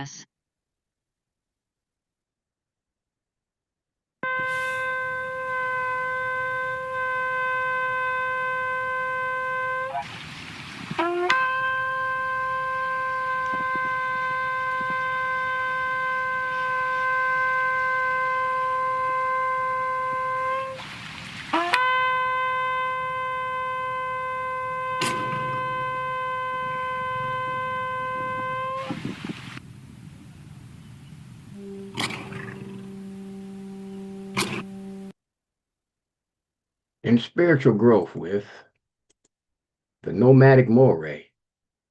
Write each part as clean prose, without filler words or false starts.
Yes. In spiritual growth with the nomadic moray,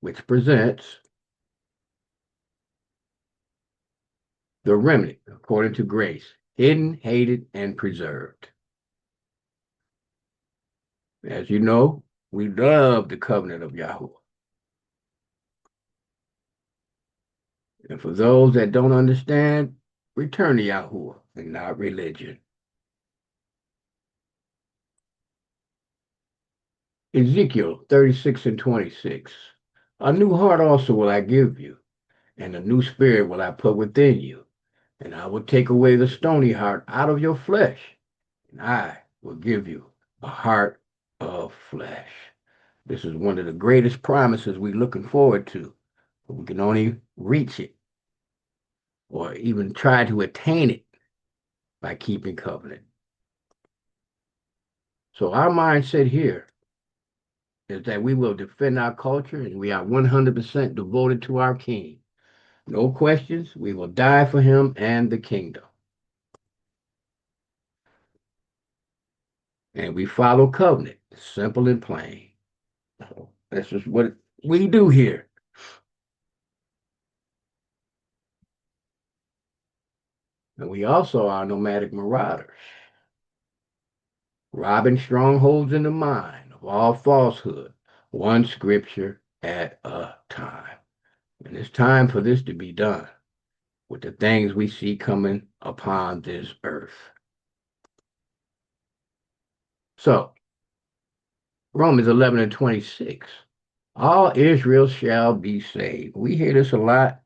which presents the remnant according to grace, hidden, hated, and preserved. As you know, we love the covenant of Yahuah. And for those that don't understand, return to Yahuah and not religion. Ezekiel 36 and 26. A new heart also will I give you, and a new spirit will I put within you. And I will take away the stony heart out of your flesh, and I will give you a heart of flesh. This is one of the greatest promises we're looking forward to. But we can only reach it or even try to attain it by keeping covenant. So our mindset here is that we will defend our culture and we are 100% devoted to our king. No questions, we will die for him and the kingdom. And we follow covenant, simple and plain. So this is what we do here. And we also are nomadic marauders, robbing strongholds in the mind of all falsehood, one scripture at a time. And it's time for this to be done with the things we see coming upon this earth. So, Romans 11 and 26. All Israel shall be saved. We hear this a lot.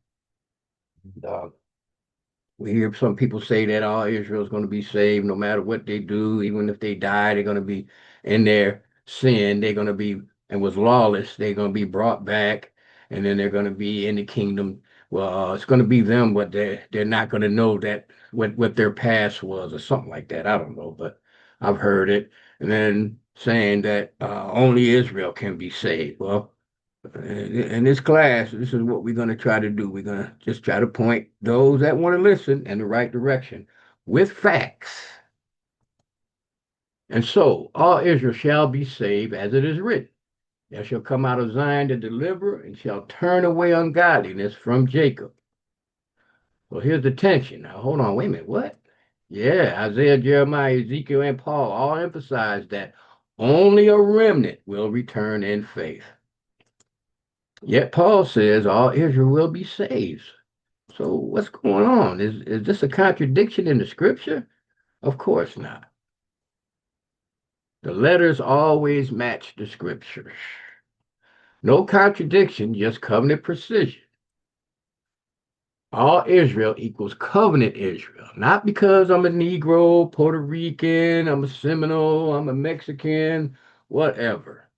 Uh, we hear some people say that all Israel is going to be saved no matter what they do, even if they die, they're going to be in their sin, they're going to be, and was lawless, they're going to be brought back, and then they're going to be in the kingdom. Well, it's going to be them, but they're not going to know that what their past was or something like that. I don't know, but I've heard it. And then saying that only Israel can be saved. Well, in this class, this is what we're going to try to do. We're going to just try to point those that want to listen in the right direction with facts. And so all Israel shall be saved, as it is written. There shall come out of Zion the deliverer, and shall turn away ungodliness from Jacob. So here's the tension. Now, hold on, wait a minute. What? Yeah, Isaiah, Jeremiah, Ezekiel, and Paul all emphasize that only a remnant will return in faith. Yet Paul says all Israel will be saved. So what's going on? Is this a contradiction in the scripture? Of course not. The letters always match the scriptures. No contradiction, just covenant precision. All Israel equals covenant Israel, not because I'm a Negro, Puerto Rican, I'm a Seminole, I'm a Mexican, whatever.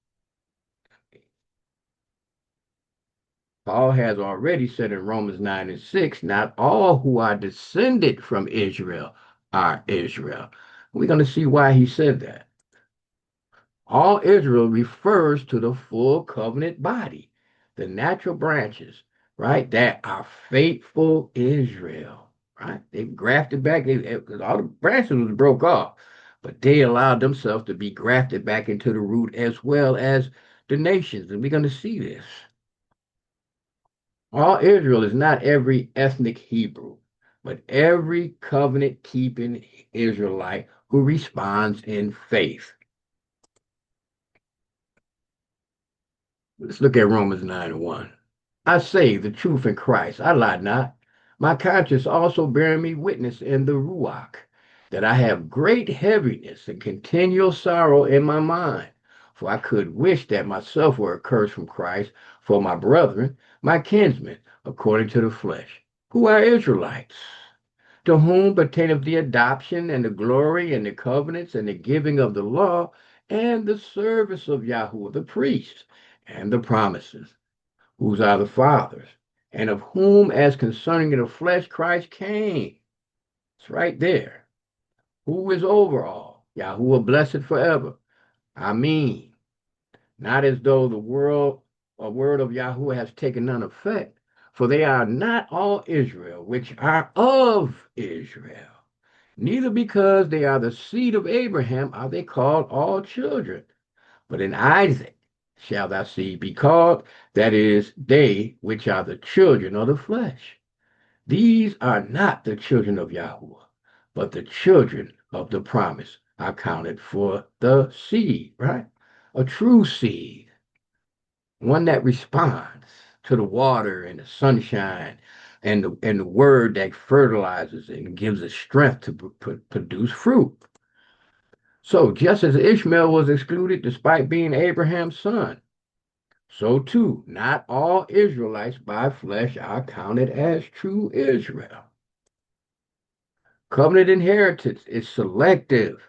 Paul has already said in Romans 9 and 6, not all who are descended from Israel are Israel. We're going to see why he said that. All Israel refers to the full covenant body, the natural branches, right? That are faithful Israel, right? They grafted back, because all the branches was broke off, but they allowed themselves to be grafted back into the root as well as the nations. And we're going to see this. All Israel is not every ethnic Hebrew, but every covenant keeping Israelite who responds in faith. Let's look at Romans 9 and 1. I say the truth in Christ, I lie not. My conscience also bearing me witness in the Ruach, that I have great heaviness and continual sorrow in my mind. For I could wish that myself were accursed from Christ for my brethren, my kinsmen, according to the flesh. who are Israelites, to whom pertaineth the adoption and the glory and the covenants and the giving of the law and the service of Yahuah the priest and the promises, whose are the fathers, and of whom, as concerning the flesh, Christ came. It's right there. Who is over all? Yahuah blessed forever. Amen. Not as though the world or word of Yahuah has taken none effect, for they are not all Israel, which are of Israel. Neither because they are the seed of Abraham are they called all children, but in Isaac shall thy seed be called, that is, they which are the children of the flesh. These are not the children of Yahuah, but the children of the promise are counted for the seed, right? A true seed, one that responds to the water and the sunshine and the word that fertilizes it and gives it strength to produce fruit. So just as Ishmael was excluded despite being Abraham's son, so too not all Israelites by flesh are counted as true Israel. Covenant inheritance is selective,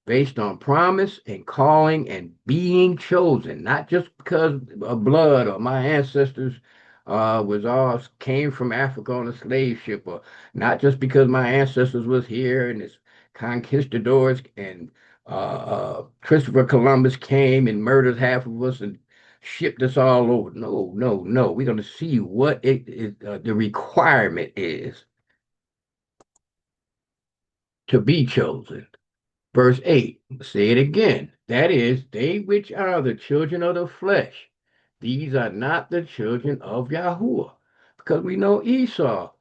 based on promise and calling and being chosen, not just because of blood or my ancestors was all came from Africa on a slave ship, or not just because my ancestors was here and it's conquistadors and Christopher Columbus came and murdered half of us and shipped us all over. No, no, no. We're going to see what the requirement is to be chosen. Verse 8, say it again. That is, they which are the children of the flesh. These are not the children of Yahuah. Because we know Esau,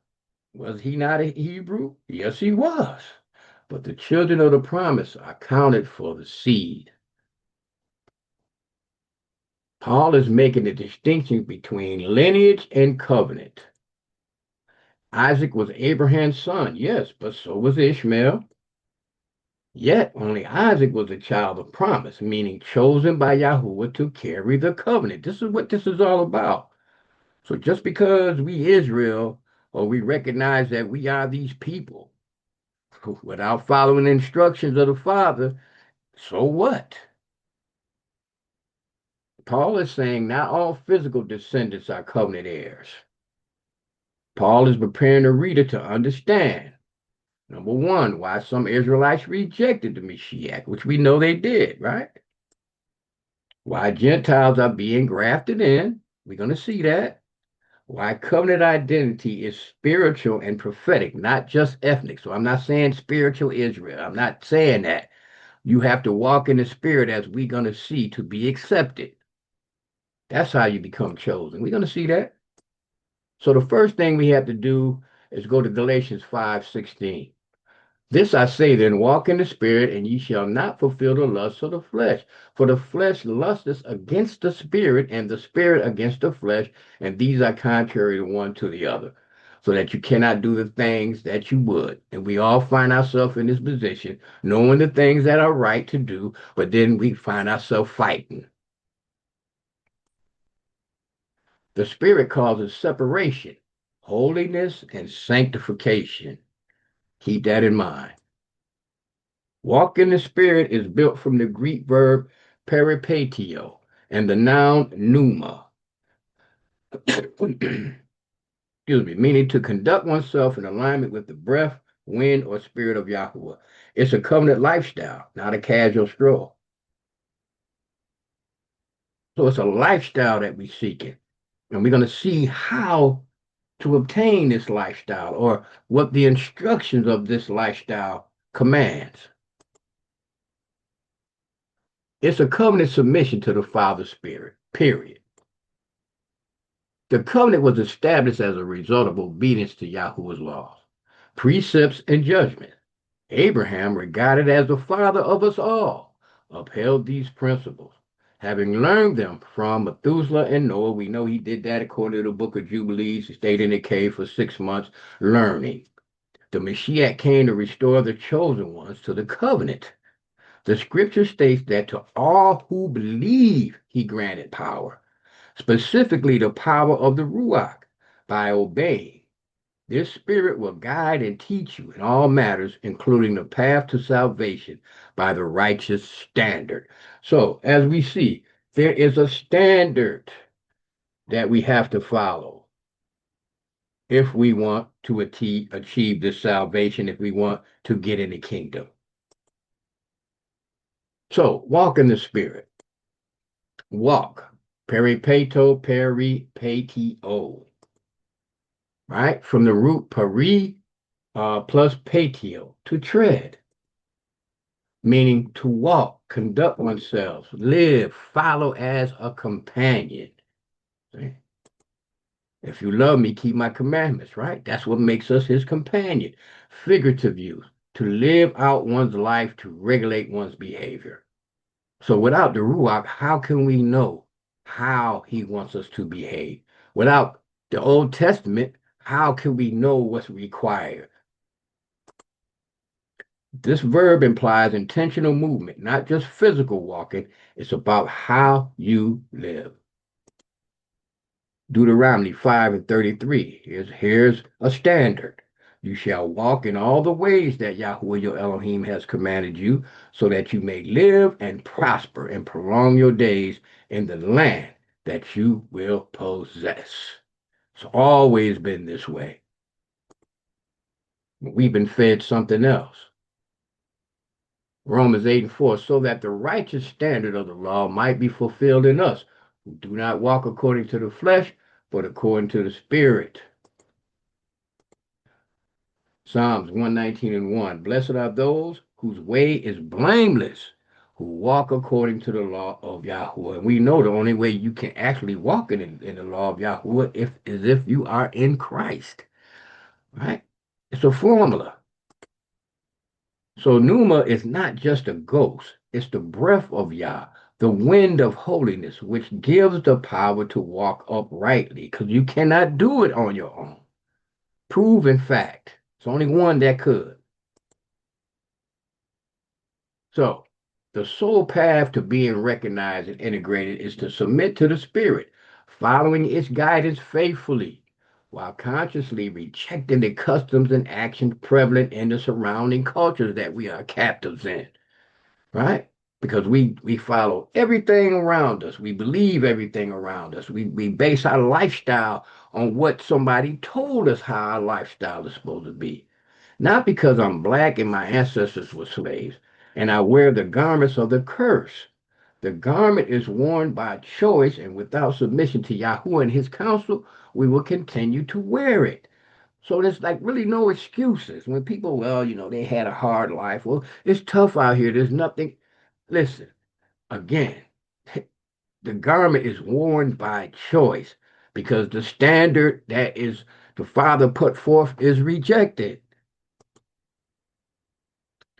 was he not a Hebrew? Yes, he was. But the children of the promise are counted for the seed. Paul is making a distinction between lineage and covenant. Isaac was Abraham's son, yes, but so was Ishmael. Yet only Isaac was a child of promise, meaning chosen by Yahuah to carry the covenant. This is what this is all about. So just because we Israel, or we recognize that we are these people, without following the instructions of the Father, so what? Paul is saying not all physical descendants are covenant heirs. Paul is preparing the reader to understand, number one, why some Israelites rejected the Mashiach, which we know they did, right? Why Gentiles are being grafted in. We're going to see that. Why covenant identity is spiritual and prophetic, not just ethnic. So I'm not saying spiritual Israel. I'm not saying that. You have to walk in the spirit, as we're going to see, to be accepted. That's how you become chosen. We're going to see that. So the first thing we have to do is go to Galatians 5:16. This I say then, walk in the spirit, and ye shall not fulfill the lusts of the flesh. For the flesh lusteth against the spirit, and the spirit against the flesh, and these are contrary the one to the other. So that you cannot do the things that you would. And we all find ourselves in this position, knowing the things that are right to do, but then we find ourselves fighting. The spirit causes separation, holiness, and sanctification. Keep that in mind. Walk in the Spirit is built from the Greek verb peripatio and the noun pneuma, excuse me, meaning to conduct oneself in alignment with the breath, wind, or spirit of Yahuah. It's a covenant lifestyle, not a casual stroll. So it's a lifestyle that we're seeking. And we're going to see how to obtain this lifestyle, or what the instructions of this lifestyle commands. It's a covenant submission to the Father Spirit, period. The covenant was established as a result of obedience to Yahuwah's laws, precepts, and judgment. Abraham, regarded as the father of us all, upheld these principles. Having learned them from Methuselah and Noah, we know he did that according to the book of Jubilees. He stayed in the cave for 6 months learning. The Mashiach came to restore the chosen ones to the covenant. The scripture states that to all who believe, he granted power, specifically the power of the Ruach, by obeying. This spirit will guide and teach you in all matters, including the path to salvation by the righteous standard. So, as we see, there is a standard that we have to follow if we want to achieve this salvation, if we want to get in the kingdom. So, walk in the spirit. Walk. Peripeto, peripatio. Right? From the root peri plus patio, to tread, meaning to walk, conduct oneself, live, follow as a companion. See? If you love me, keep my commandments, right? That's what makes us his companion. Figurative use, to live out one's life, to regulate one's behavior. So without the Ruach, how can we know how he wants us to behave? Without the Old Testament, how can we know what's required? This verb implies intentional movement, not just physical walking. It's about how you live. Deuteronomy 5 and 33. Here's a standard. You shall walk in all the ways that Yahuwah your Elohim has commanded you, so that you may live and prosper and prolong your days in the land that you will possess. It's always been this way. We've been fed something else. Romans 8 and 4, so that the righteous standard of the law might be fulfilled in us, who do not walk according to the flesh, but according to the Spirit. Psalms 119 and 1, blessed are those whose way is blameless, who walk according to the law of Yahuwah. And we know the only way you can actually walk in the law of Yahuwah is if you are in Christ, right? It's a formula. So Numa is not just a ghost, it's the breath of Yah, the wind of holiness, which gives the power to walk uprightly, because you cannot do it on your own. Proven fact. It's only one that could. So the sole path to being recognized and integrated is to submit to the Spirit, following its guidance faithfully, while consciously rejecting the customs and actions prevalent in the surrounding cultures that we are captives in. Right? Because we follow everything around us. We believe everything around us. We base our lifestyle on what somebody told us how our lifestyle is supposed to be. Not because I'm black and my ancestors were slaves and I wear the garments of the curse. The garment is worn by choice, and without submission to Yahuwah and his counsel, we will continue to wear it. So there's like really no excuses. When people, well, they had a hard life. Well, it's tough out here. There's nothing. Listen, again, the garment is worn by choice because the standard that is the Father put forth is rejected.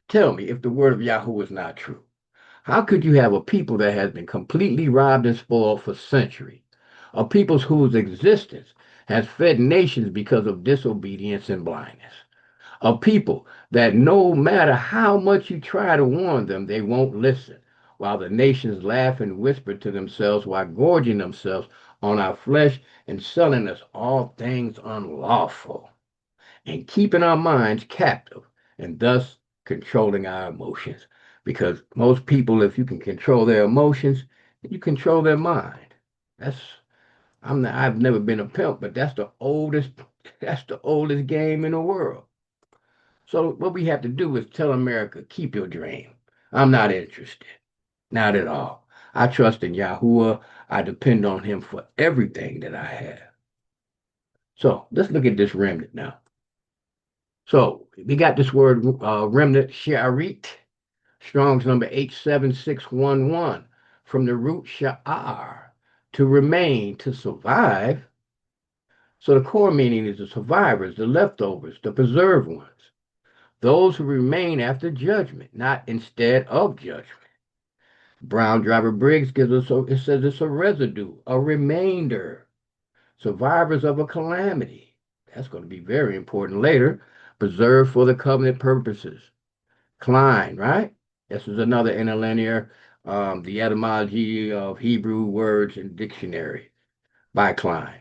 Tell me if the word of Yahweh is not true. How could you have a people that has been completely robbed and spoiled for centuries? A people whose existence has fed nations because of disobedience and blindness. A people that no matter how much you try to warn them, they won't listen, while the nations laugh and whisper to themselves while gorging themselves on our flesh and selling us all things unlawful and keeping our minds captive and thus controlling our emotions. Because most people, if you can control their emotions, you control their mind. That's I've never been a pimp, but that's the oldest game in the world. So what we have to do is tell America, keep your dream. I'm not interested. Not at all. I trust in Yahuwah. I depend on him for everything that I have. So let's look at this remnant now. So we got this word remnant sharit, Strong's number 87611, from the root sha'ar, to remain, to survive. So the core meaning is the survivors, the leftovers, the preserved ones, those who remain after judgment, not instead of judgment. Brown Driver Briggs gives us, it says it's a residue, a remainder, survivors of a calamity. That's going to be very important later. Preserved for the covenant purposes. Klein, right? This is another interlinear, the etymology of Hebrew words and dictionary by Klein.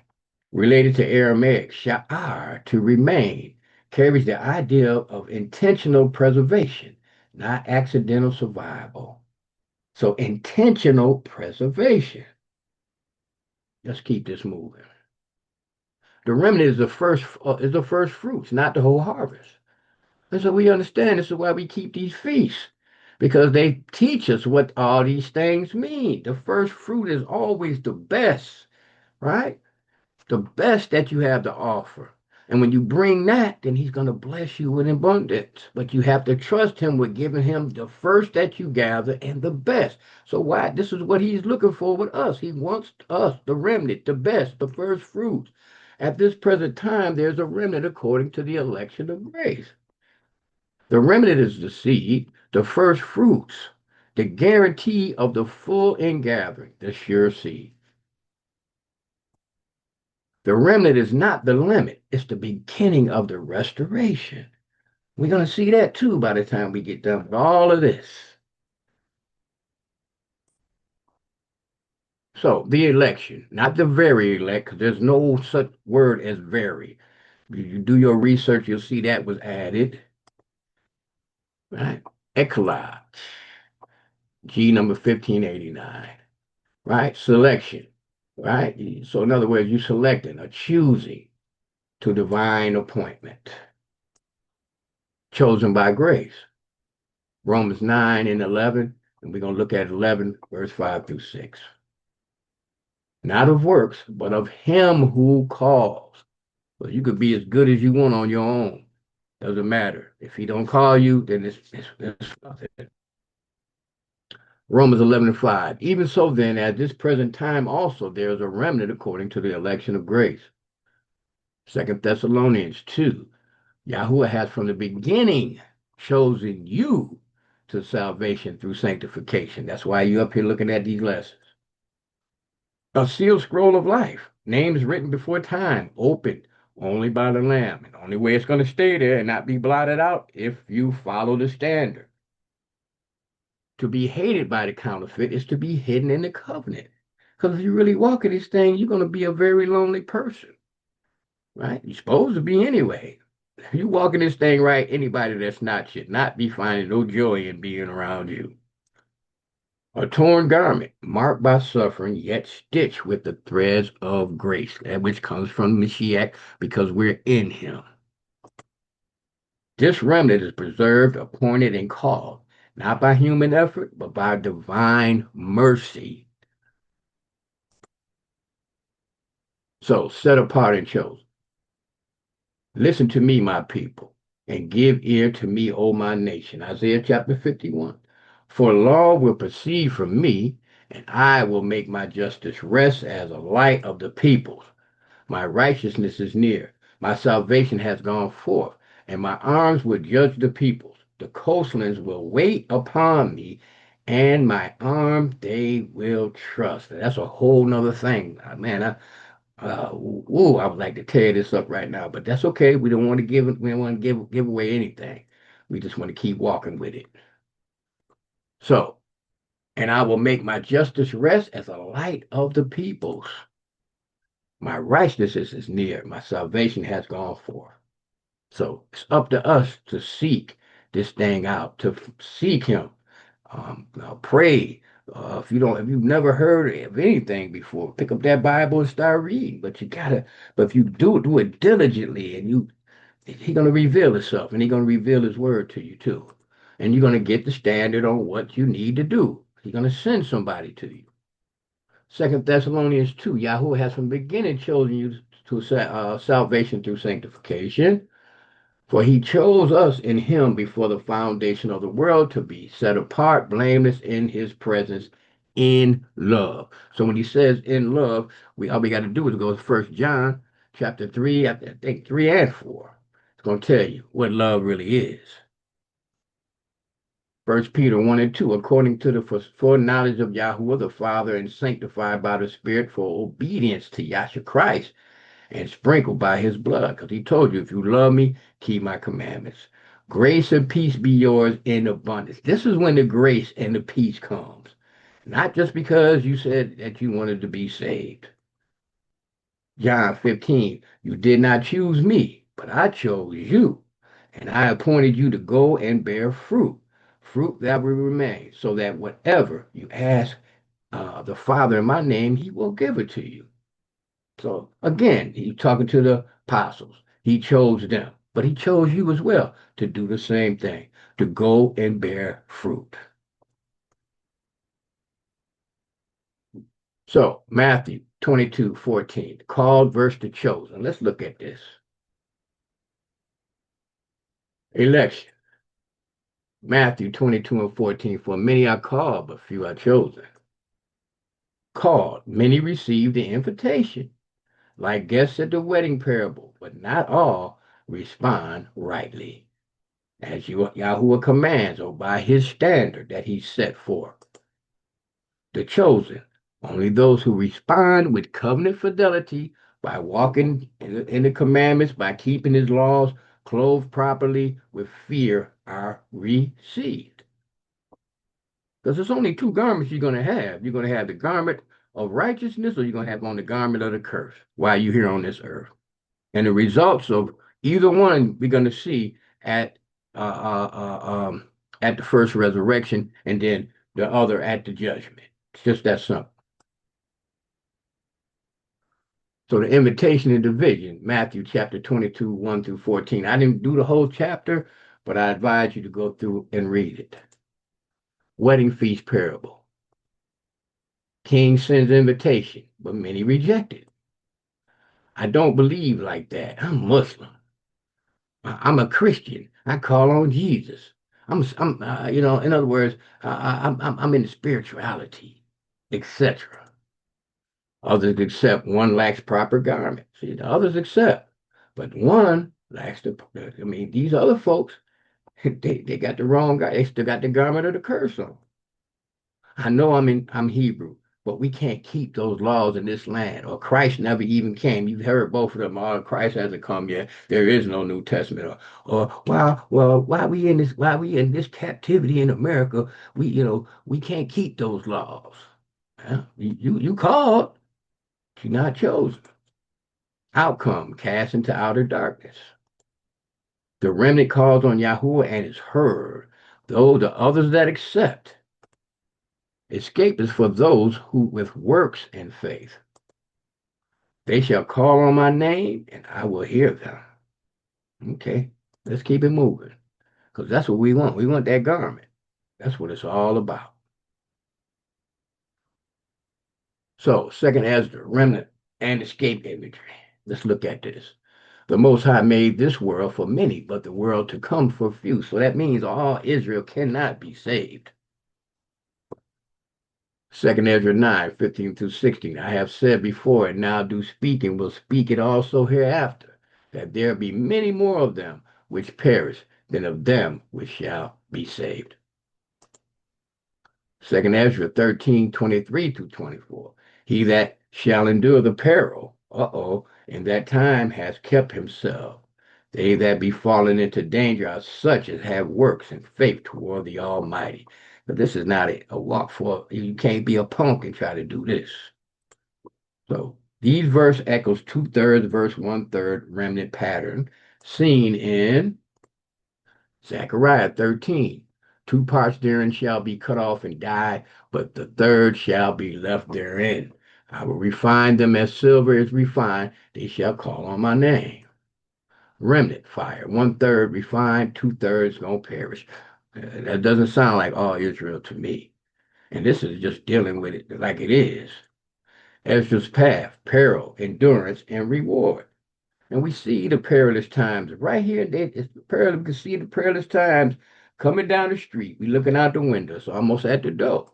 Related to Aramaic, sha'ar, to remain, carries the idea of intentional preservation, not accidental survival. So intentional preservation. Let's keep this moving. The remnant is the first fruits, not the whole harvest. And so we understand this is why we keep these feasts, because they teach us what all these things mean. The first fruit is always the best, right? The best that you have to offer. And when you bring that, then he's going to bless you with abundance. But you have to trust him with giving him the first that you gather and the best. So why? This is what he's looking for with us. He wants us, the remnant, the best, the first fruits. At this present time, there's a remnant according to the election of grace. The remnant is the seed, the first fruits, the guarantee of the full ingathering, the sure seed. The remnant is not the limit, it's the beginning of the restoration. We're going to see that too by the time we get done with all of this. So, the election, not the very elect, because there's no such word as very. You do your research, you'll see that was added. Right? Eclat, G number 1589. Right? Selection. Right? So, in other words, you selecting or choosing to divine appointment, chosen by grace. Romans 9 and 11, and we're going to look at 11, verse 5 through 6. Not of works, but of him who calls. Well, you could be as good as you want on your own. Doesn't matter. If he don't call you, then it's nothing. Romans 11 and 5. Even so then, at this present time also, there is a remnant according to the election of grace. Second Thessalonians 2. Yahuah has from the beginning chosen you to salvation through sanctification. That's why you're up here looking at these lessons. A sealed scroll of life, names written before time, opened only by the Lamb. And the only way it's going to stay there and not be blotted out if you follow the standard. To be hated by the counterfeit is to be hidden in the covenant. Because if you really walk in this thing, you're going to be a very lonely person, right? You're supposed to be anyway. If you walk in this thing right, anybody that's not should not be finding no joy in being around you. A torn garment, marked by suffering, yet stitched with the threads of grace, that which comes from Mashiach, because we're in him. This remnant is preserved, appointed, and called, not by human effort, but by divine mercy. So, set apart and chosen. Listen to me, my people, and give ear to me, O my nation. Isaiah chapter 51. For law will proceed from me, and I will make my justice rest as a light of the peoples. My righteousness is near. My salvation has gone forth, and my arms will judge the peoples. The coastlands will wait upon me, and my arm they will trust. That's a whole nother thing. Man, I would like to tear this up right now, but that's okay. We don't want to give it. We don't want to give away anything. We just want to keep walking with it. So, and I will make my justice rest as a light of the peoples. My righteousness is near. My salvation has gone forth. So it's up to us to seek this thing out, to seek Him. Pray. If you've never heard of anything before, pick up that Bible and start reading. But you gotta. But if you do it diligently, and He's gonna reveal Himself, and He's gonna reveal His word to you too, and you're gonna get the standard on what you need to do. He's gonna send somebody to you. Second Thessalonians 2, Yahuwah has from the beginning chosen you to salvation through sanctification. For he chose us in him before the foundation of the world to be set apart, blameless in his presence in love. So when he says in love, all we got to do is go to First John chapter 3, I think 3 and 4. It's going to tell you what love really is. First Peter 1 and 2, according to the foreknowledge of Yahuwah the Father and sanctified by the Spirit for obedience to Yahshua Christ and sprinkled by his blood. Because he told you, if you love me, keep my commandments. Grace and peace be yours in abundance. This is when the grace and the peace comes. Not just because you said that you wanted to be saved. John 15, you did not choose me, but I chose you, and I appointed you to go and bear fruit, fruit that will remain, so that whatever you ask the Father in my name, he will give it to you. So again, he's talking to the apostles. He chose them, but he chose you as well to do the same thing, to go and bear fruit. So Matthew 22:14, called versus the chosen. Let's look at this. Election. Matthew 22:14, for many are called, but few are chosen. Called, many receive the invitation, like guests at the wedding parable, but not all respond rightly. As Yahuah commands, or by his standard that he set forth. The chosen, only those who respond with covenant fidelity by walking in the commandments, by keeping his laws, clothed properly with fear, are received. Because there's only two garments you're going to have. You're going to have the garment of righteousness, or you're going to have on the garment of the curse while you're here on this earth. And the results of either one we're going to see uh, uh, at the first resurrection, and then the other at the judgment. It's just that simple. So the invitation and division, Matthew chapter 22, 1 through 14. I didn't do the whole chapter, but I advise you to go through and read it. Wedding feast parable. King sends invitation, but many reject it. I don't believe like that. I'm Muslim. I'm a Christian. I call on Jesus. In other words, I'm into spirituality, etc. Others accept one lacks proper garment. See, the others accept, but one lacks the. I mean, these other folks, they got the wrong guy. They still got the garment of the curse on. I know I'm Hebrew, but we can't keep those laws in this land. Or Christ never even came. You've heard both of them. Oh, Christ hasn't come yet. There is no New Testament. Why we in this captivity in America? We can't keep those laws. Yeah, you called, you're not chosen. Outcome cast into outer darkness. The remnant calls on Yahuah and is heard. Though the others that accept, escape is for those who with works and faith. They shall call on my name and I will hear them. Okay, let's keep it moving. Because that's what we want. We want that garment. That's what it's all about. So, second Ezra, remnant and escape imagery. Let's look at this. The Most High made this world for many, but the world to come for few. So that means all Israel cannot be saved. Second Ezra 9, 15 through 16. I have said before, and now do speak, and will speak it also hereafter, that there be many more of them which perish than of them which shall be saved. Second Ezra 13, 23 through 24. He that shall endure the peril, in that time has kept himself. They that be fallen into danger are such as have works and faith toward the Almighty. But this is not a walk for, you can't be a punk and try to do this. So these verse echoes two-thirds verse one-third remnant pattern seen in Zechariah 13. Two parts therein shall be cut off and die, but the third shall be left therein. I will refine them as silver is refined. They shall call on my name. Remnant fire. One-third refined, two-thirds gonna perish. That doesn't sound like all Israel to me. And this is just dealing with it like it is. Ezra's path, peril, endurance, and reward. And we see the perilous times right here. It's perilous. We can see the perilous times coming down the street. We looking out the window. It's almost at the door.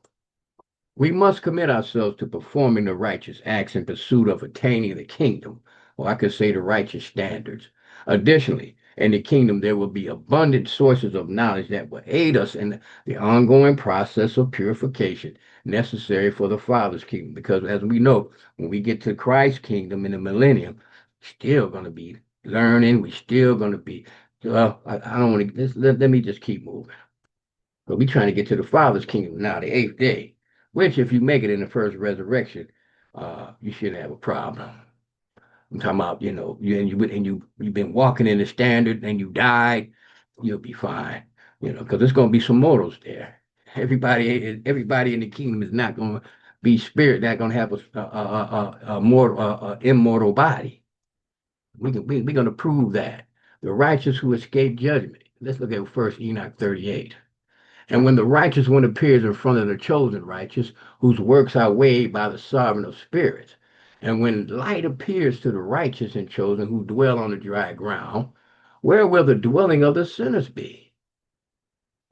We must commit ourselves to performing the righteous acts in pursuit of attaining the kingdom, or I could say the righteous standards. Additionally, in the kingdom, there will be abundant sources of knowledge that will aid us in the ongoing process of purification necessary for the Father's kingdom. Because as we know, when we get to Christ's kingdom in the millennium, still going to be learning. We're still going to be, well, I don't want to, let me just keep moving. But we're trying to get to the Father's kingdom now, the eighth day, which if you make it in the first resurrection, you shouldn't have a problem. I'm talking about, you've been walking in the standard and you died, you'll be fine. Because there's gonna be some mortals there. Everybody in the kingdom is not gonna be spirit, not gonna have a mortal, immortal body. We're gonna prove that. The righteous who escape judgment. Let's look at first Enoch 38. And when the righteous one appears in front of the chosen righteous, whose works are weighed by the sovereign of spirits, and when light appears to the righteous and chosen who dwell on the dry ground, where will the dwelling of the sinners be?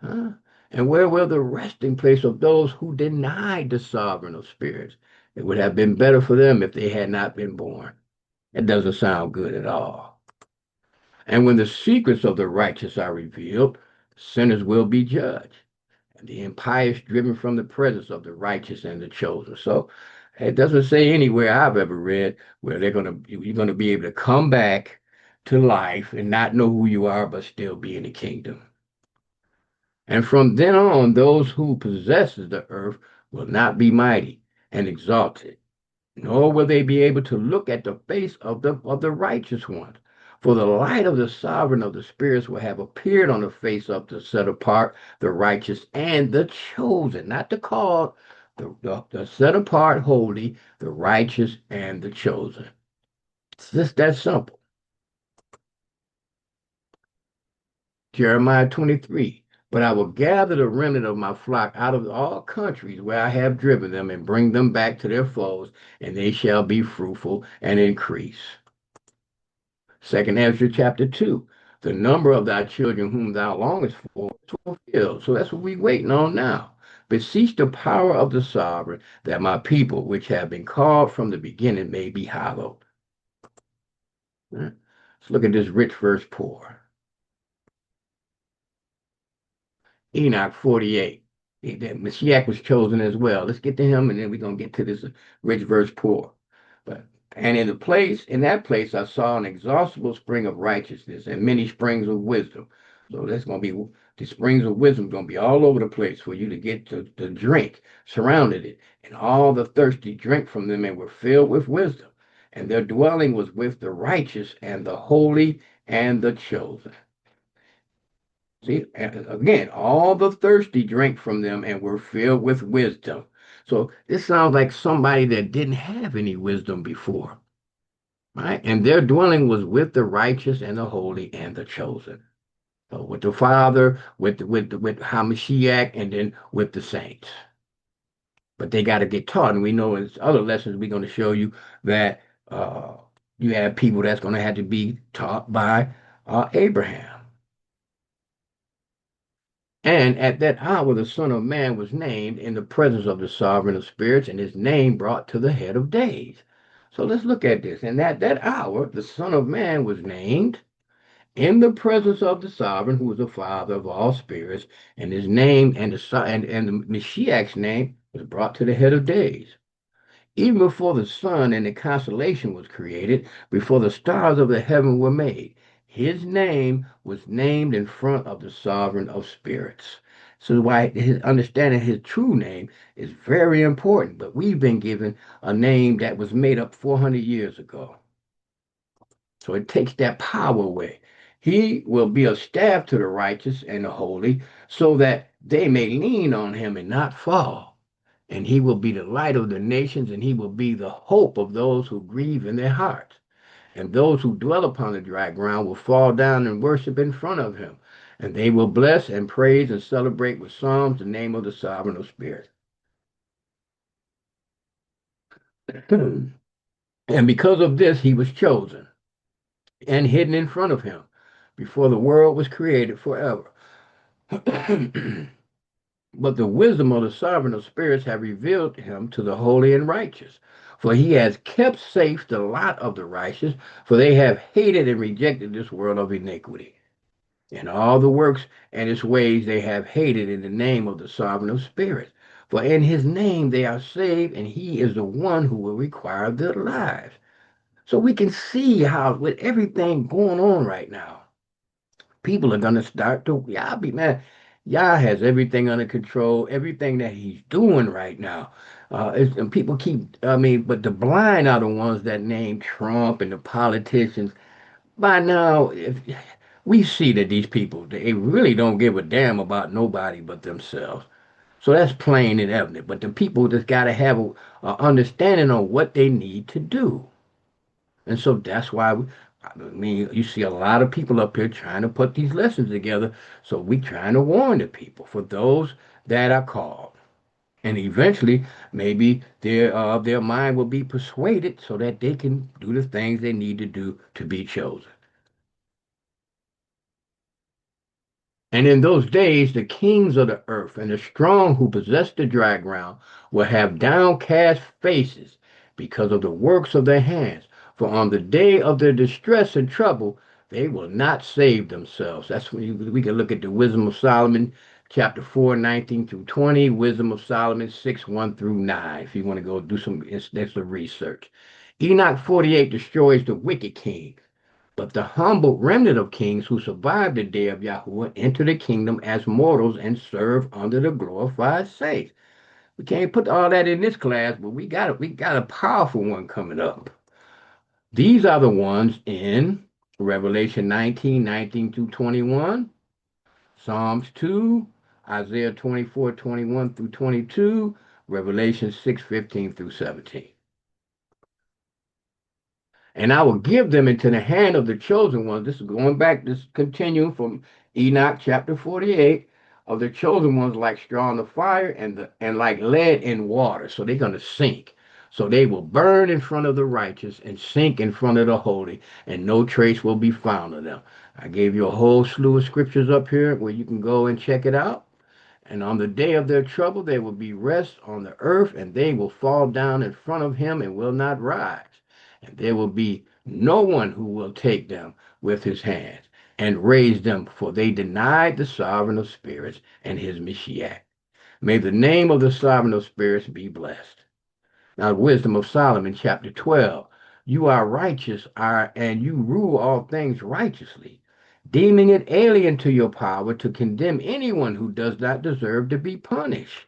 Huh? And where will the resting place of those who denied the sovereign of spirits? It would have been better for them if they had not been born. It doesn't sound good at all. And when the secrets of the righteous are revealed, sinners will be judged and the impious driven from the presence of the righteous and the chosen. So it doesn't say anywhere I've ever read where you're gonna be able to come back to life and not know who you are, but still be in the kingdom. And from then on, those who possesses the earth will not be mighty and exalted, nor will they be able to look at the face of the righteous one. For the light of the sovereign of the spirits will have appeared on the face of the set apart, the righteous and the chosen, not the called, the set apart holy, the righteous and the chosen. It's just that simple. Jeremiah 23. But I will gather the remnant of my flock out of all countries where I have driven them and bring them back to their folds, and they shall be fruitful and increase. Second Ezra chapter 2. The number of thy children whom thou longest for is fulfilled. So that's what we're waiting on now. Beseech the power of the sovereign that my people, which have been called from the beginning, may be hallowed. Let's look at this rich verse poor. Enoch 48. Mashiach was chosen as well. Let's get to him and then we're going to get to this rich verse poor. But and in that place I saw an exhaustible spring of righteousness and many springs of wisdom. So that's going to be the springs of wisdom going to be all over the place for you to get to drink, surrounded it. And all the thirsty drank from them and were filled with wisdom. And their dwelling was with the righteous and the holy and the chosen. See, again, all the thirsty drank from them and were filled with wisdom. So this sounds like somebody that didn't have any wisdom before, right? And their dwelling was with the righteous and the holy and the chosen. So with the Father, with Hamashiach, and then with the saints. But they got to get taught, and we know in other lessons we're going to show you that you have people that's going to have to be taught by Abraham. And at that hour the Son of Man was named in the presence of the sovereign of spirits, and his name brought to the head of days. So let's look at this. And at that hour the Son of Man was named in the presence of the sovereign, who is the Father of all spirits, and his name and the Mashiach's name was brought to the head of days. Even before the sun and the constellation was created, before the stars of the heaven were made, his name was named in front of the sovereign of spirits. So why his understanding his true name is very important. But we've been given a name that was made up 400 years ago. So it takes that power away. He will be a staff to the righteous and the holy, so that they may lean on him and not fall. And he will be the light of the nations, and he will be the hope of those who grieve in their hearts. And those who dwell upon the dry ground will fall down and worship in front of him. And they will bless and praise and celebrate with psalms the name of the sovereign of spirits. And because of this, he was chosen and hidden in front of him before the world was created forever. But the wisdom of the sovereign of spirits have revealed him to the holy and righteous. For he has kept safe the lot of the righteous, for they have hated and rejected this world of iniquity. And all the works and its ways they have hated in the name of the sovereign of spirits. For in his name they are saved, and he is the one who will require their lives. So we can see how, with everything going on right now, people are going to start to, yeah, I'll be mad. Yah has everything under control, everything that he's doing right now. And people keep, I mean, but the blind are the ones that name Trump and the politicians. By now, if we see that these people, they really don't give a damn about nobody but themselves. So that's plain and evident. But the people just got to have a understanding on what they need to do. And so that's why I mean, you see a lot of people up here trying to put these lessons together. So we trying to warn the people for those that are called. And eventually, maybe their mind will be persuaded so that they can do the things they need to do to be chosen. And in those days, the kings of the earth and the strong who possess the dry ground will have downcast faces because of the works of their hands. For on the day of their distress and trouble, they will not save themselves. That's when we can look at the Wisdom of Solomon, chapter 4, 19 through 20, Wisdom of Solomon 6, 1 through 9, if you want to go do some extensive research. Enoch 48 destroys the wicked king. But the humble remnant of kings who survived the day of Yahuah enter the kingdom as mortals and serve under the glorified saints. We can't put all that in this class, but we got a powerful one coming up. These are the ones in Revelation 19, 19 through 21, Psalms 2, Isaiah 24, 21 through 22, Revelation 6, 15 through 17. And I will give them into the hand of the chosen ones. This is going back, this continuing from Enoch chapter 48 of the chosen ones like straw in the fire and like lead in water. So they're going to sink. So they will burn in front of the righteous and sink in front of the holy, and no trace will be found of them. I gave you a whole slew of scriptures up here where you can go and check it out. And on the day of their trouble, there will be rest on the earth, and they will fall down in front of him and will not rise. And there will be no one who will take them with his hands and raise them, for they denied the sovereign of spirits and his Mashiach. May the name of the sovereign of spirits be blessed. Now, Wisdom of Solomon, chapter 12. You are righteous, and you rule all things righteously, deeming it alien to your power to condemn anyone who does not deserve to be punished.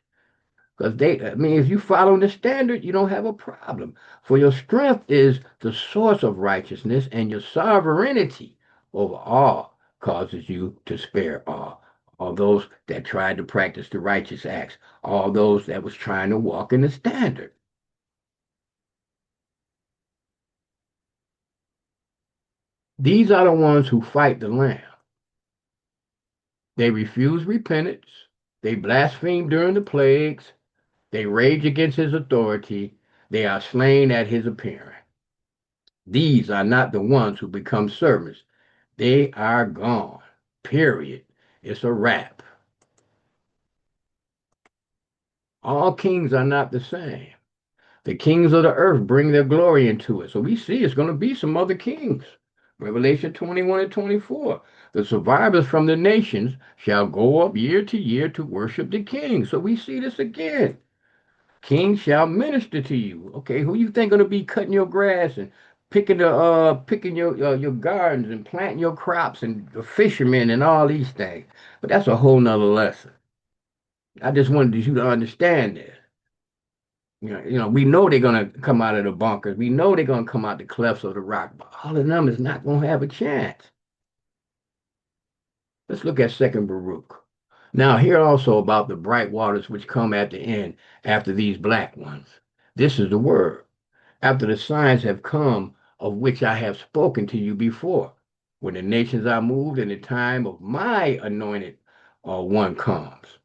Because I mean, if you follow the standard, you don't have a problem. For your strength is the source of righteousness, and your sovereignty over all causes you to spare all those that tried to practice the righteous acts, all those that was trying to walk in the standard. These are the ones who fight the Lamb. They refuse repentance. They blaspheme during the plagues. They rage against his authority. They are slain at his appearing. These are not the ones who become servants. They are gone. Period. It's a wrap. All kings are not the same. The kings of the earth bring their glory into it. So we see it's going to be some other kings. Revelation 21 and 24. The survivors from the nations shall go up year to year to worship the king. So we see this again. Kings shall minister to you. Okay, who you think going to be cutting your grass and picking your gardens and planting your crops and the fishermen and all these things? But that's a whole nother lesson. I just wanted you to understand this. We know they're gonna come out of the bunkers. We know they're gonna come out the clefts of the rock, but all of them is not gonna have a chance. Let's look at Second Baruch. Now, here also about the bright waters which come at the end after these black ones. This is the word. After the signs have come, of which I have spoken to you before, when the nations are moved and the time of my anointed one comes.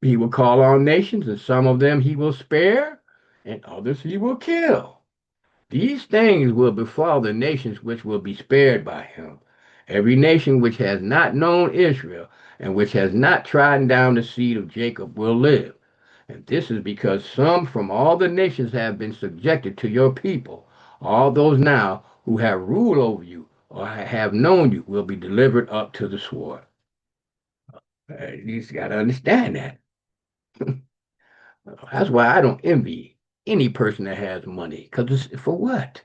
He will call on nations, and some of them he will spare, and others he will kill. These things will befall the nations which will be spared by him. Every nation which has not known Israel and which has not trodden down the seed of Jacob will live. And this is because some from all the nations have been subjected to your people. All those now who have ruled over you or have known you will be delivered up to the sword. You just got to understand that. That's why I don't envy any person that has money, because it's for what?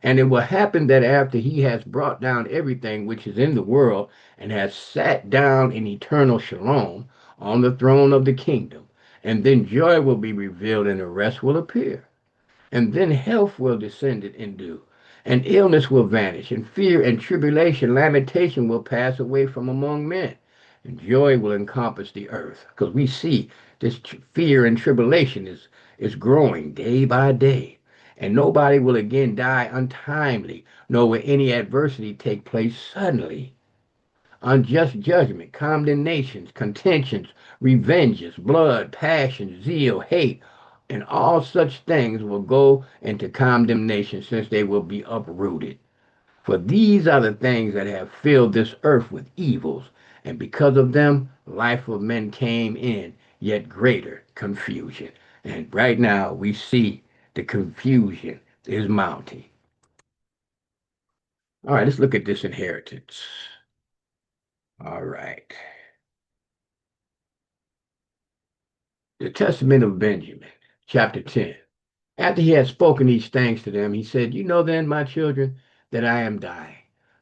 And it will happen that after he has brought down everything which is in the world and has sat down in eternal shalom, on the throne of the kingdom. And then joy will be revealed and the rest will appear. And then health will descend it and do. And illness will vanish, and fear and tribulation, lamentation will pass away from among men. And joy will encompass the earth. Because we see this fear and tribulation is growing day by day. And nobody will again die untimely, nor will any adversity take place suddenly. Unjust judgment, condemnations, contentions, revenges, blood, passion, zeal, hate, and all such things will go into condemnation since they will be uprooted. For these are the things that have filled this earth with evils, and because of them, life of men came in yet greater confusion. And right now we see the confusion is mounting. All right, let's look at this inheritance. All right. The Testament of Benjamin, chapter 10. After he had spoken these things to them, he said, You know then, my children, that I am dying.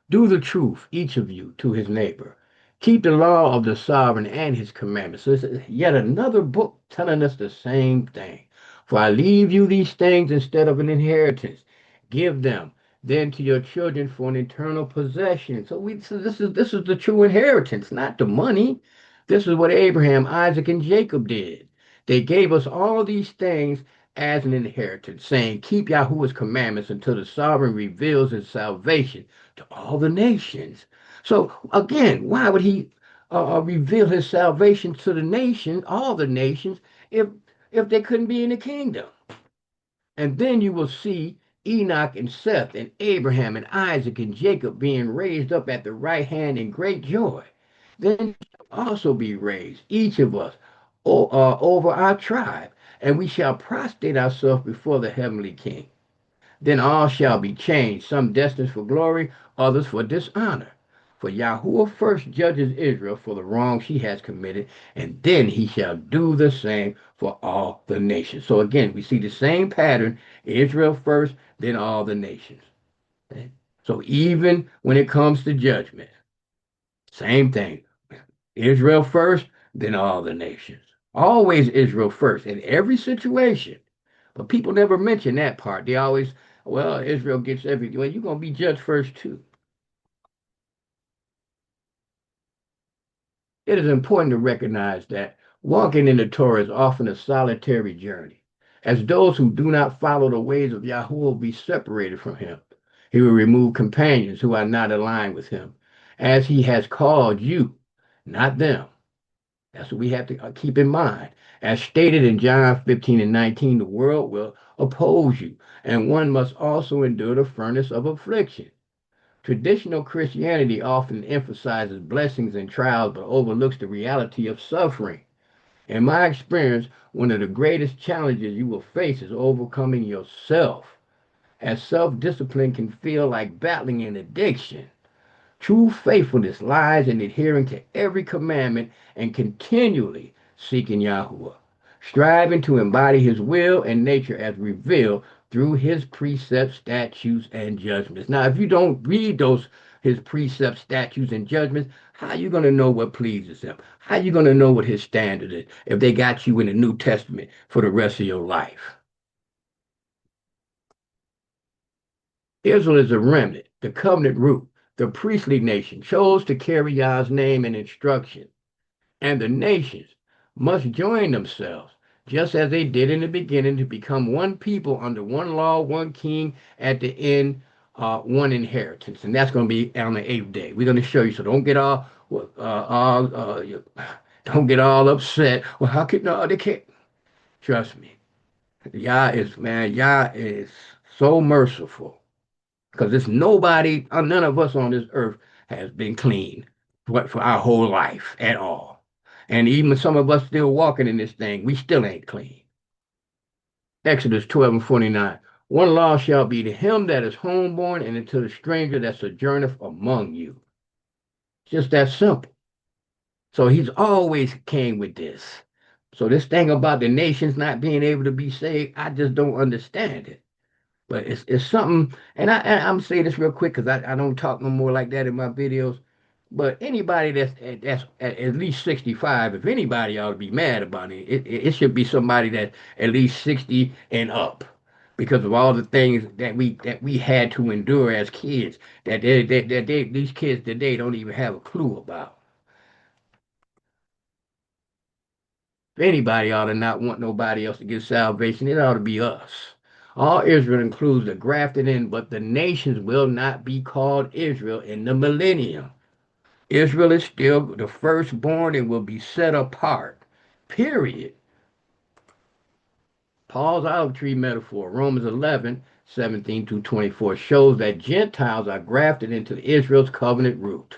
Do the truth, each of you, to his neighbor. Keep the law of the sovereign and his commandments. So this is yet another book telling us the same thing. For I leave you these things instead of an inheritance. Give them then to your children for an eternal possession. So this is the true inheritance, not the money. This is what Abraham, Isaac, and Jacob did. They gave us all these things as an inheritance, saying, Keep Yahuah's commandments until the sovereign reveals his salvation to all the nations. So again, why would he reveal his salvation to the nation, all the nations, if if they couldn't be in the kingdom? And then you will see Enoch and Seth and Abraham and Isaac and Jacob being raised up at the right hand in great joy. Then also be raised, each of us, over our tribe, and we shall prostrate ourselves before the heavenly King. Then all shall be changed, some destined for glory, others for dishonor. For Yahuwah first judges Israel for the wrong she has committed, and then he shall do the same for all the nations. So again, we see the same pattern, Israel first, then all the nations. Okay? So even when it comes to judgment, same thing. Israel first, then all the nations. Always Israel first in every situation. But people never mention that part. They always, well, Israel gets everything. Well, you're going to be judged first, too. It is important to recognize that walking in the Torah is often a solitary journey, as those who do not follow the ways of Yahuwah will be separated from him. He will remove companions who are not aligned with him, as he has called you, not them. That's what we have to keep in mind. As stated in John 15 and 19, the world will oppose you, and one must also endure the furnace of affliction. Traditional Christianity often emphasizes blessings and trials, but overlooks the reality of suffering. In my experience, one of the greatest challenges you will face is overcoming yourself, as self discipline can feel like battling an addiction. True faithfulness lies in adhering to every commandment and continually seeking Yahuwah, striving to embody his will and nature as revealed through his precepts, statutes, and judgments. Now, if you don't read those his precepts, statutes, and judgments, how are you going to know what pleases him? How are you going to know what his standard is if they got you in the New Testament for the rest of your life? Israel is a remnant, the covenant root, the priestly nation, chose to carry Yah's name and instruction. And the nations must join themselves, just as they did in the beginning, to become one people under one law, one king, at the end, one inheritance. And that's going to be on the eighth day. We're going to show you, so don't get don't get all upset. Well, how could no? They can't. Trust me, Yah is so merciful. Because it's nobody, none of us on this earth has been clean for our whole life at all. And even some of us still walking in this thing, we still ain't clean. Exodus 12 and 49. One law shall be to him that is homeborn and to the stranger that sojourneth among you. Just that simple. So he's always came with this. So this thing about the nations not being able to be saved, I just don't understand it. But it's something, and I'm saying this real quick because I don't talk no more like that in my videos. But anybody that's at least 65, if anybody ought to be mad about it, it should be somebody that at least 60 and up, because of all the things that we had to endure as kids that these kids today don't even have a clue about. If anybody ought to not want nobody else to get salvation, it ought to be us. All Israel includes the grafted in, but the nations will not be called Israel in the millennium. Israel is still the firstborn and will be set apart. Period. Paul's olive tree metaphor, Romans 11:17 through 24, shows that Gentiles are grafted into Israel's covenant root.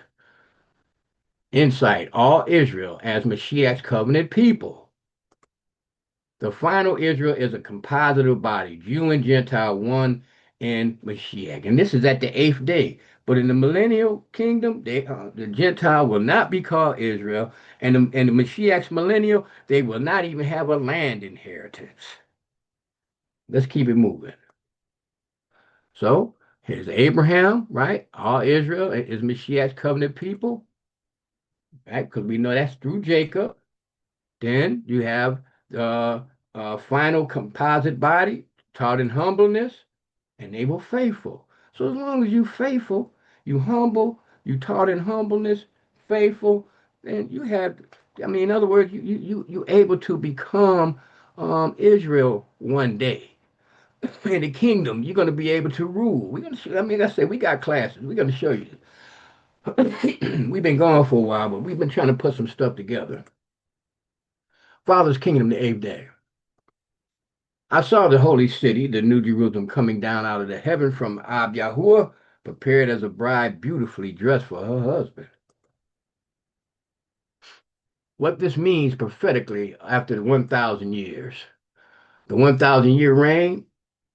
Insight, all Israel as Mashiach's covenant people. The final Israel is a composite of body, Jew and Gentile, one in Mashiach. And this is at the eighth day. But in the millennial kingdom, the Gentile will not be called Israel. And the Mashiach's millennial, they will not even have a land inheritance. Let's keep it moving. So here's Abraham, right? All Israel is Mashiach's covenant people, right? Because we know that's through Jacob. Then you have the final composite body, taught in humbleness, and they were faithful. So as long as you faithful, you humble, you taught in humbleness, faithful, then you have, I mean, in other words, you able to become Israel one day. In the kingdom, you're going to be able to rule. We're going to, I mean, like I said, we got classes. We're going to show you. We've been gone for a while, but we've been trying to put some stuff together. Father's kingdom, the eighth day. I saw the holy city, the New Jerusalem, coming down out of the heaven from Yahuah, prepared as a bride beautifully dressed for her husband. What this means prophetically after the 1,000 years. The 1,000-year reign,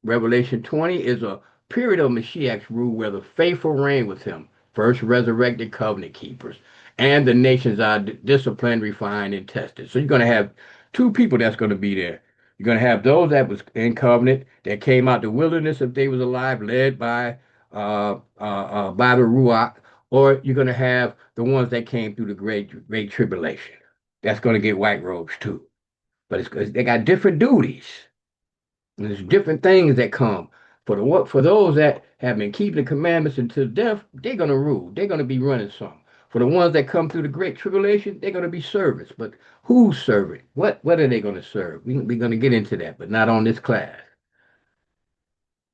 Revelation 20, is a period of Mashiach's rule where the faithful reign with him, first resurrected covenant keepers, and the nations are disciplined, refined, and tested. So you're going to have two people that's going to be there. You're going to have those that was in covenant that came out the wilderness if they was alive, led by the Ruach, or you're going to have the ones that came through the great tribulation. That's going to get white robes too. But they got different duties. And there's different things that come. For those that have been keeping the commandments until death, they're gonna rule. They're gonna be running some. For the ones that come through the great tribulation, they're gonna be servants. But who's serving? What are they gonna serve? We're gonna get into that, but not on this class.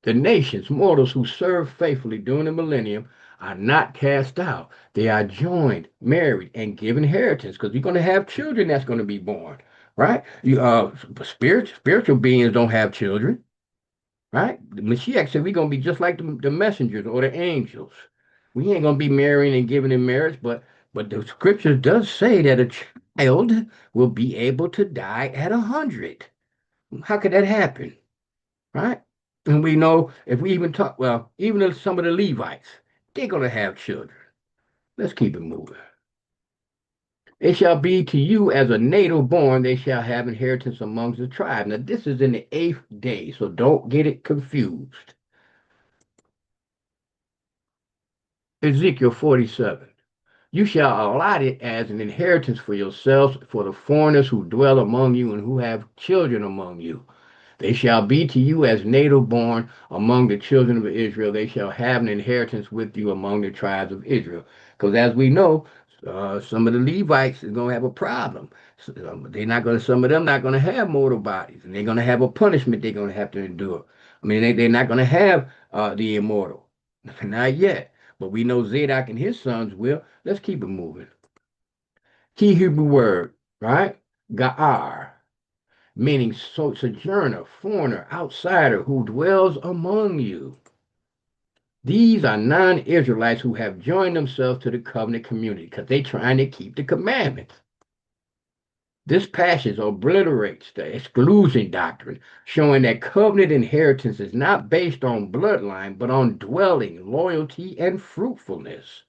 The nations, mortals who serve faithfully during the millennium, are not cast out. They are joined, married, and given inheritance because you're going to have children that's going to be born, right? Spiritual beings don't have children, right? The Mashiach said we're going to be just like the messengers or the angels. We ain't going to be marrying and giving in marriage, but the scripture does say that a child will be able to die at 100. How could that happen? Right? And we know if we even talk, well, even if some of the Levites, they're going to have children. Let's keep it moving. It shall be to you as a native born, they shall have inheritance amongst the tribe. Now, this is in the eighth day, so don't get it confused. Ezekiel 47. You shall allot it as an inheritance for yourselves, for the foreigners who dwell among you and who have children among you. They shall be to you as native born among the children of Israel. They shall have an inheritance with you among the tribes of Israel. Because as we know, some of the Levites are going to have a problem. They're not going to. Some of them not going to have mortal bodies, and they're going to have a punishment they're going to have to endure. I mean, they're not going to have the immortal, not yet. But we know Zadok and his sons will. Let's keep it moving. Key Hebrew word, right? Ga'ar, meaning sojourner, foreigner, outsider who dwells among you. These are non-Israelites who have joined themselves to the covenant community because they're trying to keep the commandments. This passage obliterates the exclusion doctrine, showing that covenant inheritance is not based on bloodline, but on dwelling, loyalty, and fruitfulness,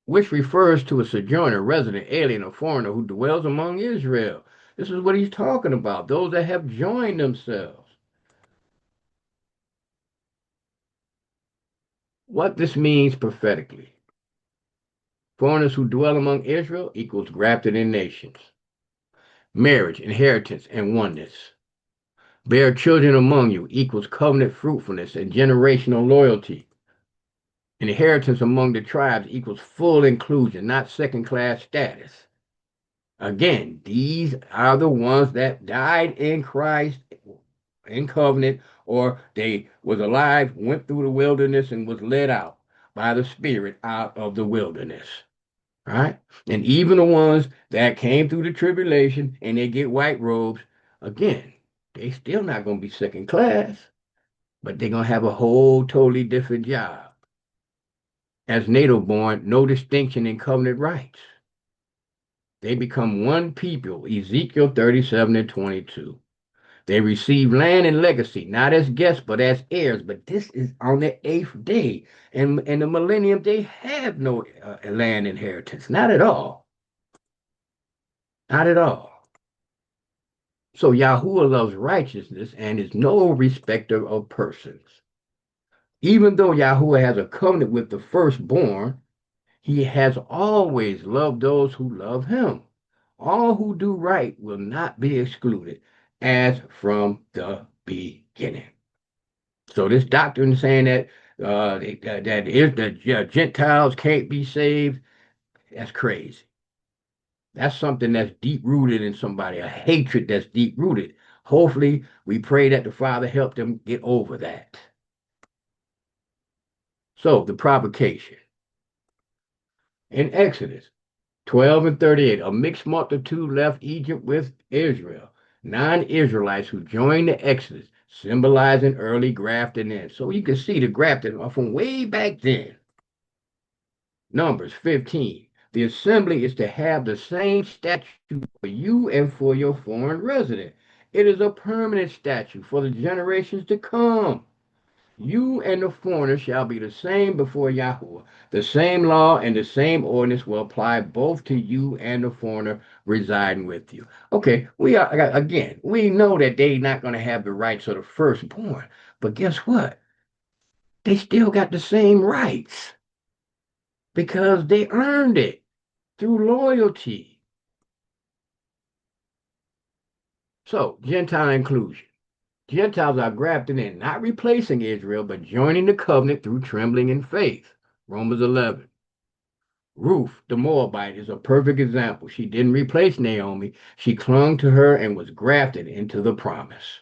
which refers to a sojourner, resident, alien, or foreigner who dwells among Israel. This is what he's talking about, those that have joined themselves. What this means prophetically. Foreigners who dwell among Israel equals grafted in nations. Marriage, inheritance, and oneness. Bear children among you equals covenant fruitfulness and generational loyalty. Inheritance among the tribes equals full inclusion, not second class status. Again, these are the ones that died in Christ in covenant, or they was alive, went through the wilderness, and was led out by the Spirit out of the wilderness. Right? And even the ones that came through the tribulation and they get white robes, again, they still not going to be second class, but they're going to have a whole totally different job. As native born, no distinction in covenant rights. They become one people, Ezekiel 37 and 22. They receive land and legacy, not as guests, but as heirs. But this is on the eighth day. And in the millennium, they have no land inheritance. Not at all. Not at all. So Yahuwah loves righteousness and is no respecter of persons. Even though Yahuwah has a covenant with the firstborn, he has always loved those who love him. All who do right will not be excluded, as from the beginning. So this doctrine saying that the Gentiles can't be saved, that's crazy. That's something that's deep rooted in somebody, a hatred that's deep rooted. Hopefully, we pray that the Father help them get over that. So the provocation in Exodus 12 and 38, a mixed multitude left Egypt with Israel. Non-Israelites who joined the Exodus, symbolizing early grafting in. So you can see the grafting from way back then. Numbers 15. The assembly is to have the same statute for you and for your foreign resident. It is a permanent statute for the generations to come. You and the foreigner shall be the same before Yahuwah. The same law and the same ordinance will apply both to you and the foreigner residing with you. Okay, we know that they're not going to have the rights of the firstborn, but guess what? They still got the same rights because they earned it through loyalty. So, Gentile inclusion. Gentiles are grafted in, not replacing Israel, but joining the covenant through trembling in faith. Romans 11. Ruth, the Moabite, is a perfect example. She didn't replace Naomi. She clung to her and was grafted into the promise.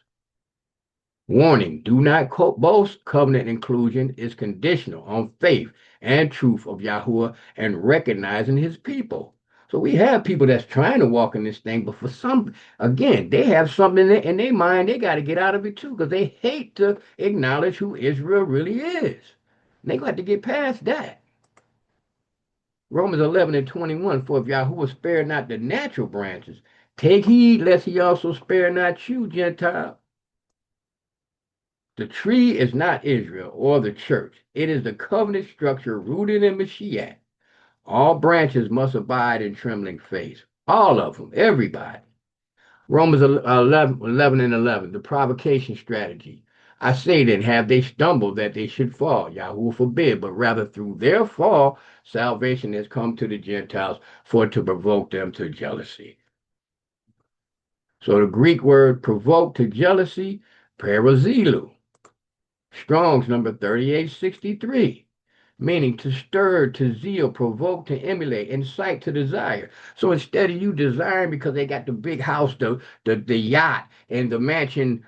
Warning, do not boast. Covenant inclusion is conditional on faith and truth of Yahuwah and recognizing his people. So we have people that's trying to walk in this thing, but for some, again, they have something in their mind they got to get out of it too, because they hate to acknowledge who Israel really is. And they got to get past that. Romans 11 and 21, for if Yahuwah spared not the natural branches, take heed lest he also spare not you, Gentile. The tree is not Israel or the church. It is the covenant structure rooted in Mashiach. All branches must abide in trembling faith. All of them, everybody. Romans 11 and 11, the provocation strategy. I say then, have they stumbled that they should fall? Yahuwah forbid, but rather through their fall, salvation has come to the Gentiles for to provoke them to jealousy. So the Greek word provoke to jealousy, parazilu. Strong's number 3863, meaning to stir, to zeal, provoke, to emulate, incite to desire. So instead of you desiring because they got the big house, the yacht, and the mansion,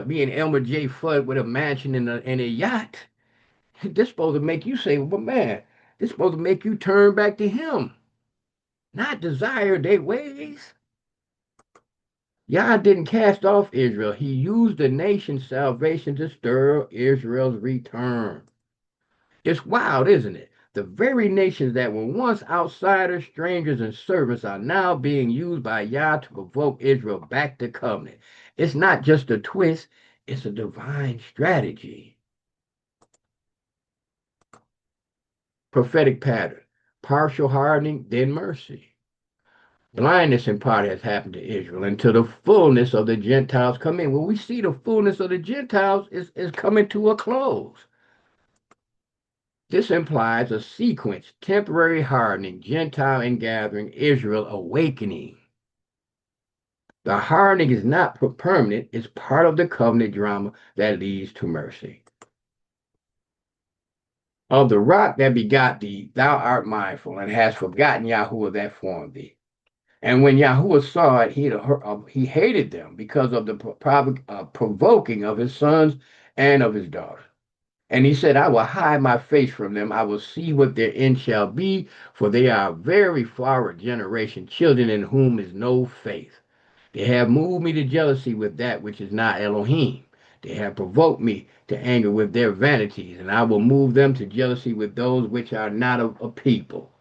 being Elmer J. Fudd with a mansion and a yacht, this supposed to make you say, well, man, this supposed to make you turn back to him, not desire their ways. Yah didn't cast off Israel. He used the nation's salvation to stir Israel's return. It's wild, isn't it? The very nations that were once outsiders, strangers, and servants are now being used by Yah to provoke Israel back to covenant. It's not just a twist, it's a divine strategy. Prophetic pattern. Partial hardening, then mercy. Blindness in part has happened to Israel until the fullness of the Gentiles come in. When we see the fullness of the Gentiles is coming to a close. This implies a sequence, temporary hardening, Gentile ingathering, Israel awakening. The hardening is not permanent, it's part of the covenant drama that leads to mercy. Of the rock that begot thee, thou art mindful, and hast forgotten Yahuah that formed thee. And when Yahuah saw it, he hated them because of the provoking of his sons and of his daughters. And he said, I will hide my face from them. I will see what their end shall be, for they are a very forward generation, children in whom is no faith. They have moved me to jealousy with that which is not Elohim. They have provoked me to anger with their vanities, and I will move them to jealousy with those which are not of a people.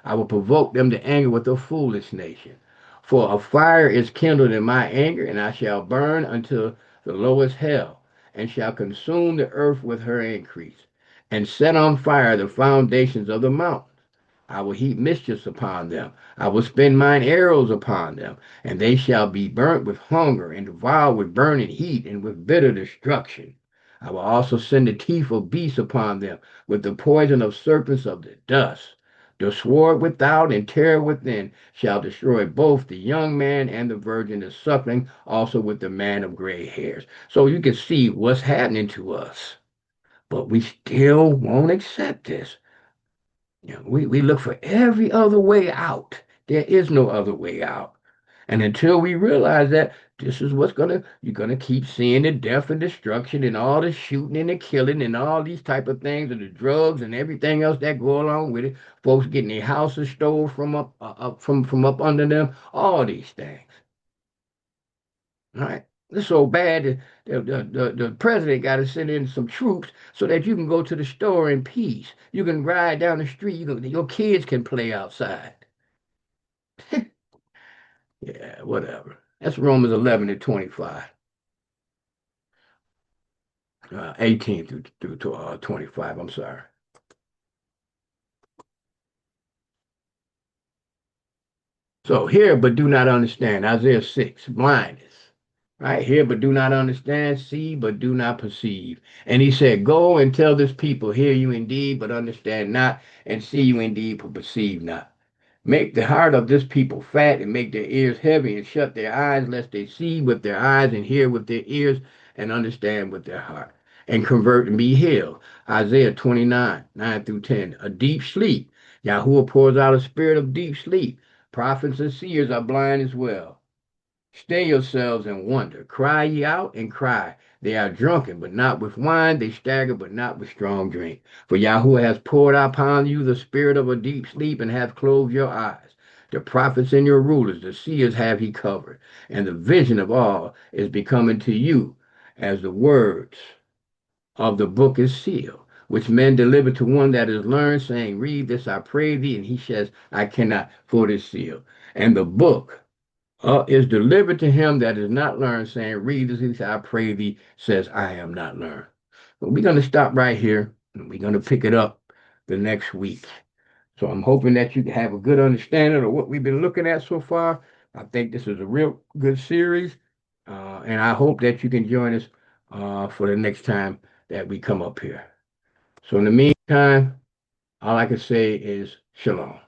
I will provoke them to anger with a foolish nation. For a fire is kindled in my anger, and I shall burn unto the lowest hell, and shall consume the earth with her increase, and set on fire the foundations of the mountains. I will heap mischiefs upon them. I will spend mine arrows upon them, and they shall be burnt with hunger, and devoured with burning heat, and with bitter destruction. I will also send the teeth of beasts upon them, with the poison of serpents of the dust. The sword without and terror within shall destroy both the young man and the virgin, the suckling, also with the man of gray hairs. So you can see what's happening to us. But we still won't accept this. We look for every other way out. There is no other way out. And until we realize that this is you're gonna keep seeing the death and destruction and all the shooting and the killing and all these type of things and the drugs and everything else that go along with it. Folks getting their houses stolen from up under them. All these things. All right. It's so bad that the president got to send in some troops so that you can go to the store in peace. You can ride down the street. Your kids can play outside. Yeah, whatever. That's Romans 11 to 25, 18 through 25. I'm sorry. So hear but do not understand. Isaiah 6, blindness. Right here, but do not understand, see, but do not perceive. And he said, go and tell this people, hear you indeed, but understand not, and see you indeed, but perceive not. Make the heart of this people fat, and make their ears heavy, and shut their eyes, lest they see with their eyes, and hear with their ears, and understand with their heart, and convert and be healed. Isaiah 29, 9 through 10. A deep sleep. Yahuwah pours out a spirit of deep sleep. Prophets and seers are blind as well. Stay yourselves and wonder. Cry ye out and cry. They are drunken, but not with wine. They stagger, but not with strong drink. For Yahuwah has poured upon you the spirit of a deep sleep and hath closed your eyes. The prophets and your rulers, the seers have he covered. And the vision of all is becoming to you as the words of the book is sealed, which men deliver to one that is learned, saying, read this, I pray thee. And he says, I cannot, for it is sealed. And the book is delivered to him that is not learned, saying, read this, I pray thee, says, I am not learned. But we're going to stop right here, and we're going to pick it up the next week. So I'm hoping that you have a good understanding of what we've been looking at so far. I think this is a real good series, and I hope that you can join us for the next time that we come up here. So in the meantime, all I can say is shalom.